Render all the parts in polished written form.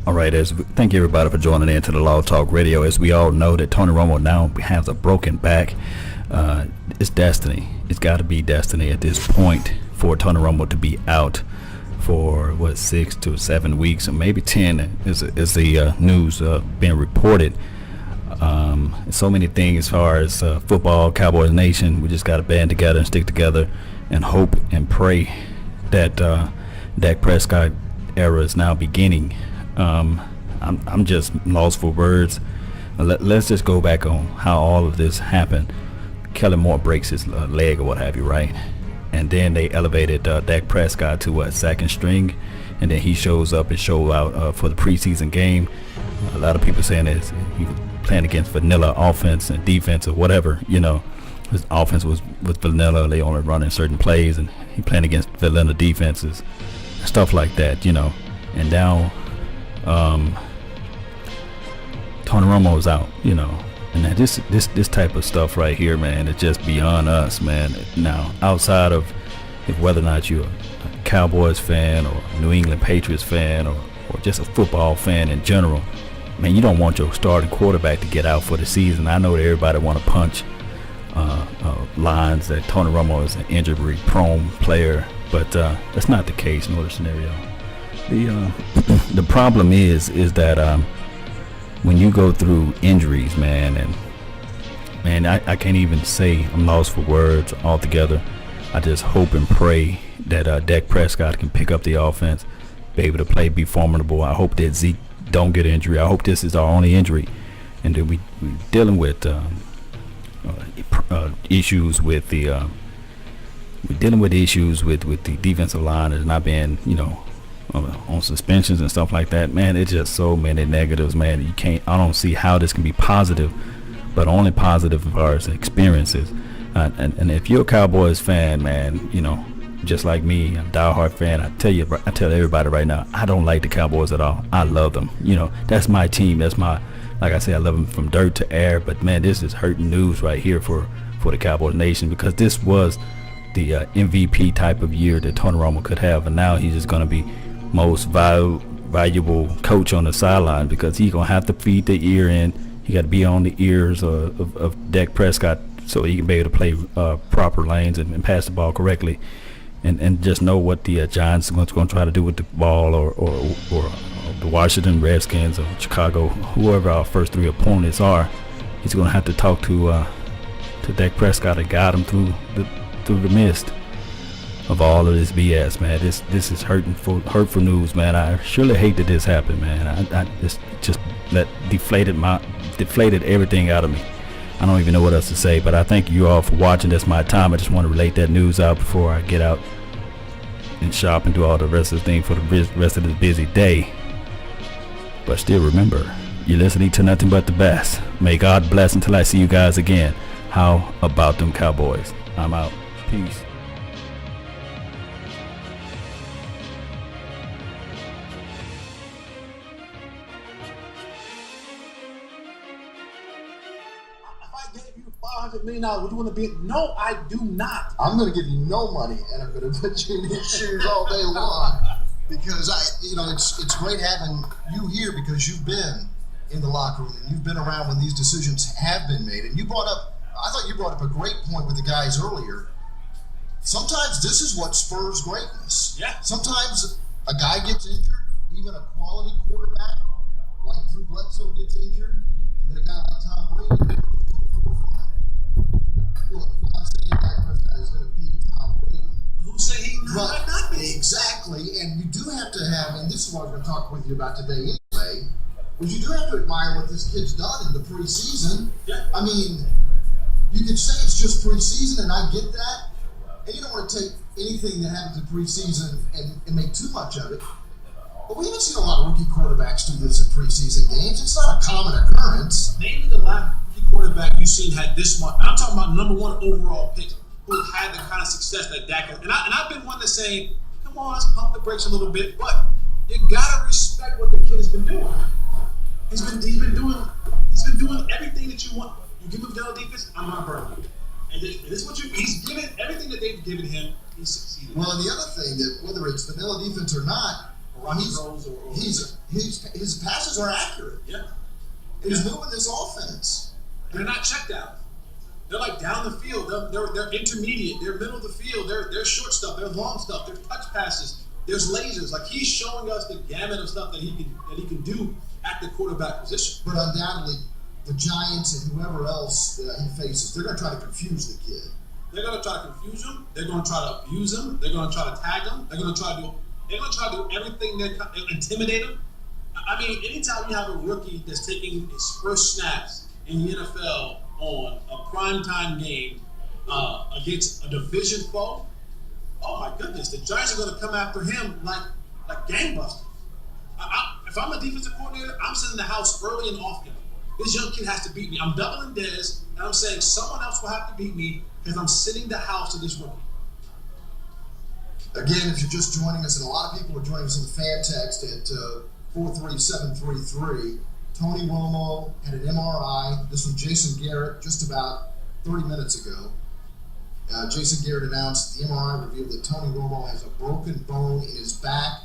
All right, thank you everybody for joining in to the Law Talk Radio. As we all know that Tony Romo now has a broken back. It's destiny. It's got to be destiny at this point for Tony Romo to be out for 6 to 7 weeks, or maybe 10, is the news being reported. So many things as far as football, Cowboys Nation. We just got to band together and stick together and hope and pray that Dak Prescott era is now beginning. I'm just lost for words. Let's just go back on how all of this happened. Kellen Moore breaks his leg or what have you, right? And then they elevated Dak Prescott to second string, and then he shows up and show out for the preseason game. A lot of people saying that he was playing against vanilla offense and defense or whatever. His offense was vanilla. They only running certain plays, and he playing against vanilla defenses, stuff like that. And now Tony Romo is out. And this type of stuff right here, man, it's just beyond us, man. Now, outside of whether or not you're a Cowboys fan or New England Patriots fan or just a football fan in general, man, you don't want your starting quarterback to get out for the season. I know that everybody want to punch lines that Tony Romo is an injury-prone player, but that's not the case in other scenario. The problem is that when you go through injuries, man, I can't even say, I'm lost for words altogether. I just hope and pray that Dak Prescott can pick up the offense, be able to play, be formidable. I hope that Zeke don't get injury. I hope this is our only injury, and that we're dealing with issues with the defensive line that's not being, on suspensions and stuff like that. Man, it's just so many negatives, man. I don't see how this can be positive, but only positive as far as experiences. And if you're a Cowboys fan, man, just like me, I'm a diehard fan. I tell everybody right now, I don't like the Cowboys at all. I love them. That's my team. That's my, like I say, I love them from dirt to air. But man, this is hurting news right here for the Cowboys Nation, because this was the MVP type of year that Tony Romo could have, and now he's just going to be most valuable coach on the sideline, because he's going to have to feed the ear in. He got to be on the ears of Dak Prescott so he can be able to play proper lanes and pass the ball correctly, and just know what the Giants are going to try to do with the ball, or the Washington Redskins or Chicago, whoever our first three opponents are. He's going to have to talk to Dak Prescott and guide him through the mist of all of this BS, man. This is hurtful news, man. I surely hate that this happened, man. I just deflated everything out of me. I don't even know what else to say, but I thank you all for watching. That's my time. I just want to relate that news out before I get out and shop and do all the rest of the thing for the rest of this busy day. But still remember, you're listening to nothing but the best. May God bless until I see you guys again. How about them Cowboys? I'm out. Peace. $500 million, would you want to be? No, I do not. I'm going to give you no money, and I'm going to put you in his shoes all day long, because it's great having you here, because you've been in the locker room and you've been around when these decisions have been made. And I thought you brought up a great point with the guys earlier. Sometimes this is what spurs greatness. Yeah. Sometimes a guy gets injured, even a quality quarterback like Drew Bledsoe gets injured, and then a guy like Tom Brady. Look, I'm saying Dak Prescott is going to beat Tom Brady. Who say he might not be? Exactly, and you do have to have, and this is what I was going to talk with you about today anyway, was you do have to admire what this kid's done in the preseason. Yeah. I mean, you could say it's just preseason, and I get that, and you don't want to take anything that happens in preseason and make too much of it. But we haven't seen a lot of rookie quarterbacks do this in preseason games. It's not a common occurrence. Maybe the last rookie quarterback you've seen had this one. I'm talking about number one overall pick, who had the kind of success that Dak had. And I've been one to say, come on, let's pump the brakes a little bit. But you gotta respect what the kid has been doing. He's been doing everything that you want. You give him vanilla defense, I'm not burning you. And this is what he's given everything that they've given him. He's succeeded. Well, and the other thing that whether it's vanilla defense or not, rock throws or his passes are accurate. Yeah. And he's moving this offense. And they're not check downs. They're like down the field. They're intermediate. They're middle of the field. They're short stuff. They're long stuff. They're touch passes. There's lasers. Like he's showing us the gamut of stuff that he can do at the quarterback position. But undoubtedly, the Giants and whoever else he faces, they're going to try to confuse the kid. They're going to try to confuse him. They're going to try to abuse him. They're going to try to tag him. They're going to try to do everything that intimidate him. I mean, anytime you have a rookie that's taking his first snaps in the NFL on a primetime game against a division foe, oh my goodness, the Giants are going to come after him like gangbusters. If I'm a defensive coordinator, I'm sitting in the house early and often. This young kid has to beat me. I'm doubling Dez, and I'm saying someone else will have to beat me because I'm sitting the house to this rookie. Again, if you're just joining us, and a lot of people are joining us in the fan text at 43733, Tony Romo had an MRI. This was Jason Garrett just about 30 minutes ago. Jason Garrett announced the MRI revealed that Tony Romo has a broken bone in his back.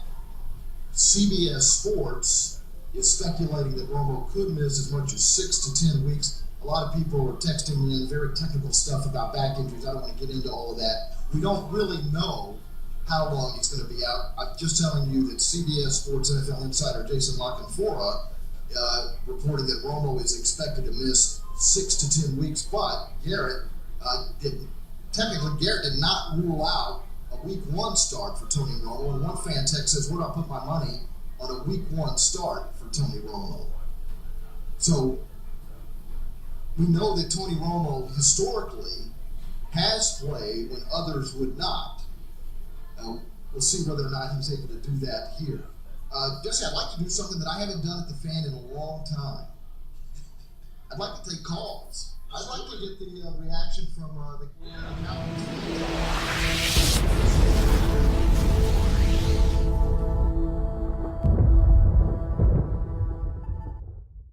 CBS Sports is speculating that Romo could miss as much as 6 to 10 weeks. A lot of people are texting me in very technical stuff about back injuries. I don't want to get into all of that. We don't really know how long he's going to be out. I'm just telling you that CBS Sports NFL insider Jason La Canfora reporting that Romo is expected to miss 6 to 10 weeks. But Garrett Garrett did not rule out a week 1 start for Tony Romo. And one fan text says, where do I put my money on a week 1 start for Tony Romo? So we know that Tony Romo historically has played when others would not. We'll see whether or not he's able to do that here. Jesse, I'd like to do something that I haven't done at the Fan in a long time. I'd like to take calls. I'd like to get the reaction from the